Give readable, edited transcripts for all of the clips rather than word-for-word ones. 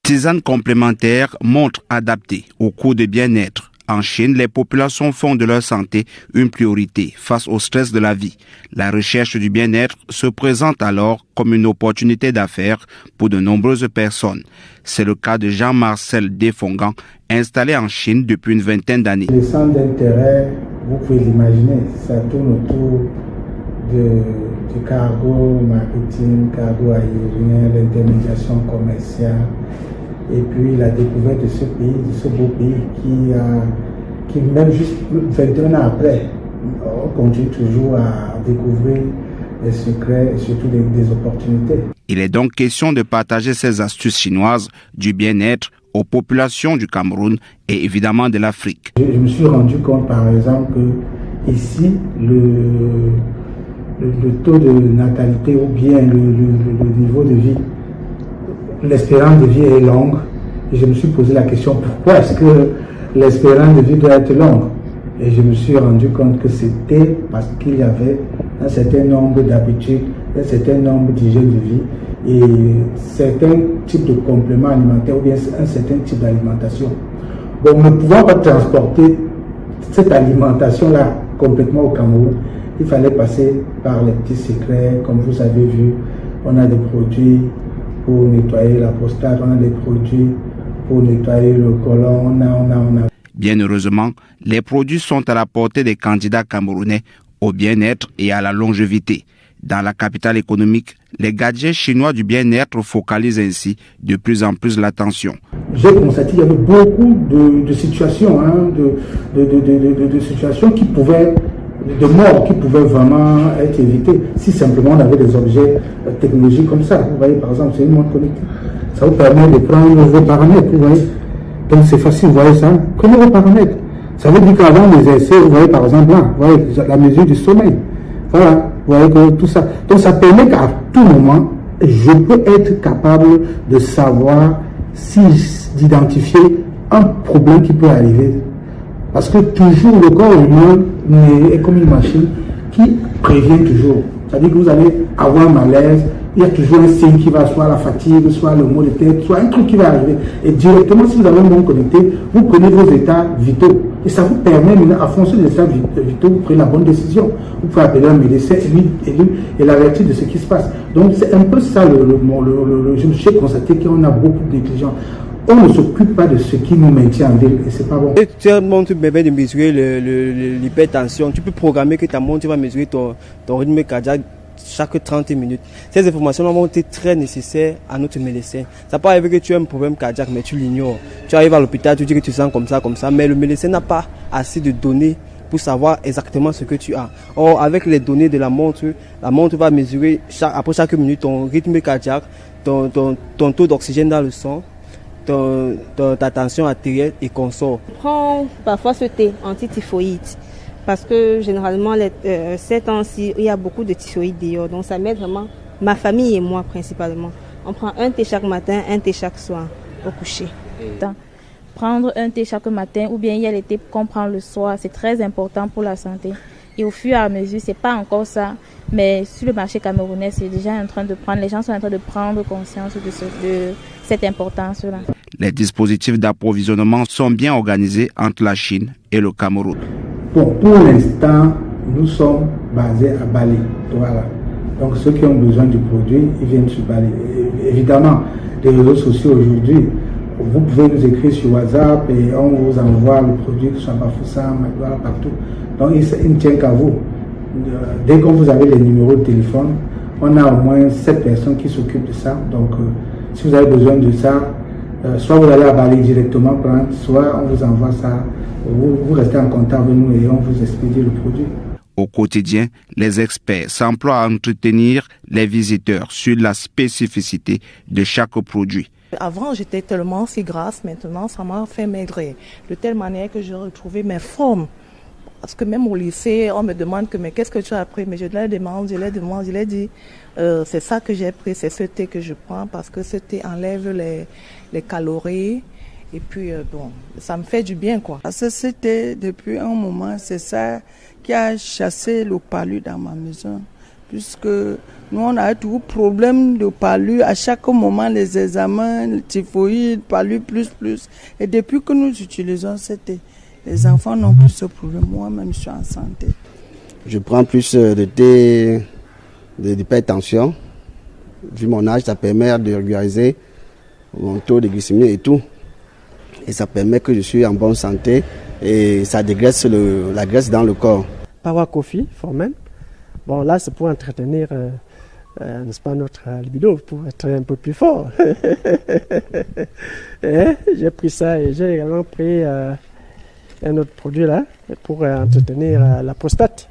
Tisane complémentaire, montre adaptée au coût de bien-être. En Chine, les populations font de leur santé une priorité face au stress de la vie. La recherche du bien-être se présente alors comme une opportunité d'affaires pour de nombreuses personnes. C'est le cas de Jean-Marcel Defongan, installé en Chine depuis une vingtaine d'années. Les centres d'intérêt, vous pouvez l'imaginer, ça tourne autour du cargo maritime, cargo aérien, l'intermédiation commerciale et puis la découverte de ce pays, de ce beau pays qui même juste 21 ans après, on continue toujours à découvrir des secrets et surtout des opportunités. Il est donc question de partager ces astuces chinoises du bien-être aux populations du Cameroun et évidemment de l'Afrique. Je me suis rendu compte par exemple que ici, le taux de natalité ou bien le niveau de vie, l'espérance de vie est longue. Et je me suis posé la question, pourquoi est-ce que l'espérance de vie doit être longue? Et je me suis rendu compte que c'était parce qu'il y avait un certain nombre d'habitudes, un certain nombre d'hygiène de vie et certains types de compléments alimentaires ou bien un certain type d'alimentation. Bon, ne pouvant pas transporter cette alimentation-là complètement au Cameroun, il fallait passer par les petits secrets. Comme vous avez vu, on a des produits pour nettoyer la prostate, on a des produits pour nettoyer le côlon, on a. Bien heureusement, les produits sont à la portée des candidats camerounais au bien-être et à la longévité. Dans la capitale économique, les gadgets chinois du bien-être focalisent ainsi de plus en plus l'attention. J'ai constaté qu'il y avait beaucoup de situations, de situations qui pouvaient, de morts qui pouvaient vraiment être évitées si simplement on avait des objets technologiques comme ça. Vous voyez, par exemple, c'est une montre connectée. Ça vous permet de prendre vos paramètres, vous voyez. Donc c'est facile, vous voyez ça. Prenez vos paramètres. Ça veut dire qu'avant les essais, vous voyez par exemple là, vous voyez la mesure du sommeil. Voilà, vous voyez que tout ça. Donc ça permet qu'à tout moment, je peux être capable de savoir d'identifier un problème qui peut arriver. Parce que toujours le corps humain est comme une machine qui prévient toujours. C'est-à-dire que vous allez avoir un malaise, il y a toujours un signe qui va, soit la fatigue, soit le mot de tête, soit un truc qui va arriver. Et directement, si vous avez un bon connecté, vous prenez vos états vitaux. Et ça vous permet, à fonction des états vitaux, vous prenez la bonne décision. Vous pouvez appeler un médecin et l'avertir de ce qui se passe. Donc c'est un peu ça, je me suis constaté qu'on a beaucoup de négligence. On ne s'occupe pas de ce qui nous maintient en ville et c'est pas bon. Ta montre permet de mesurer l'hypertension. Tu peux programmer que ta montre va mesurer ton rythme cardiaque chaque 30 minutes. Ces informations vont être très nécessaires à notre médecin. Ça peut arriver que tu as un problème cardiaque mais tu l'ignores. Tu arrives à l'hôpital, tu dis que tu sens comme ça, mais le médecin n'a pas assez de données pour savoir exactement ce que tu as. Or, avec les données de la montre va mesurer après chaque minute ton rythme cardiaque, ton taux d'oxygène dans le sang, ta tension artérielle et consort. Je prends parfois ce thé anti-typhoïde parce que généralement, ces temps-ci, il y a beaucoup de typhoïde dehors. Donc ça m'aide vraiment, ma famille et moi principalement. On prend un thé chaque matin, un thé chaque soir au coucher. Prendre un thé chaque matin ou bien il y a les thés qu'on prend le soir, c'est très important pour la santé. Et au fur et à mesure, c'est pas encore ça, mais sur le marché camerounais, c'est déjà en train de prendre, les gens sont en train de prendre conscience de cette importance-là. Les dispositifs d'approvisionnement sont bien organisés entre la Chine et le Cameroun. Bon, pour l'instant, nous sommes basés à Bali. Voilà. Donc ceux qui ont besoin du produit, ils viennent sur Bali. Évidemment, les réseaux sociaux aujourd'hui, vous pouvez nous écrire sur WhatsApp et on vous envoie le produit, que ce soit Bafoussam, voilà, partout. Donc il ne tient qu'à vous. Dès que vous avez les numéros de téléphone, on a au moins 7 personnes qui s'occupent de ça. Donc si vous avez besoin de ça, soit vous allez à Bali directement prendre, soit on vous envoie ça, vous restez en contact avec nous et on vous expédie le produit. Au quotidien, les experts s'emploient à entretenir les visiteurs sur la spécificité de chaque produit. Avant, j'étais tellement si grasse, maintenant, ça m'a fait maigrir. De telle manière que j'ai retrouvé mes formes. Parce que même au lycée, on me demande mais qu'est-ce que tu as pris? Mais je leur demande, je leur dis, c'est ça que j'ai pris, c'est ce thé que je prends parce que ce thé enlève les calories. Et puis, bon, ça me fait du bien, quoi. Parce que c'était, depuis un moment, c'est ça qui a chassé le palu dans ma maison. puisque nous, on a toujours problème de palu. À chaque moment, les examens, le typhoïde, palu plus. Et depuis que nous utilisons les enfants n'ont plus ce problème. Moi-même, je suis en santé. Je prends plus de thé d'hypertension. Vu mon âge, ça permet de régulariser mon taux de glycémie et tout. Et ça permet que je suis en bonne santé et ça dégraisse la graisse dans le corps. Power Coffee, Formen. Bon, là, c'est pour entretenir, n'est-ce pas, notre libido, pour être un peu plus fort. J'ai pris ça et j'ai également pris un autre produit là pour entretenir la prostate.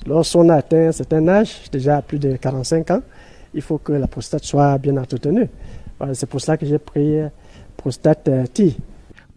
Lorsqu'on a atteint un certain âge, déjà à plus de 45 ans, il faut que la prostate soit bien entretenue. Voilà, c'est pour ça que j'ai pris Prostate Tea.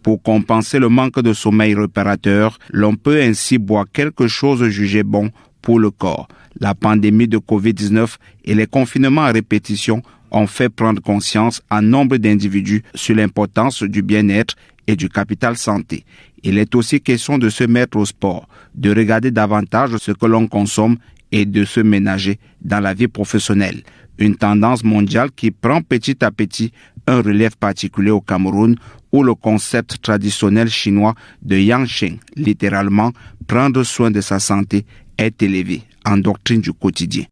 Pour compenser le manque de sommeil réparateur, l'on peut ainsi boire quelque chose jugé bon pour le corps. La pandémie de Covid-19 et les confinements à répétition ont fait prendre conscience à nombre d'individus sur l'importance du bien-être et du capital santé. Il est aussi question de se mettre au sport, de regarder davantage ce que l'on consomme et de se ménager dans la vie professionnelle. Une tendance mondiale qui prend petit à petit un relève particulier au Cameroun où le concept traditionnel chinois de Yansheng, littéralement prendre soin de sa santé, est élevé en doctrine du quotidien.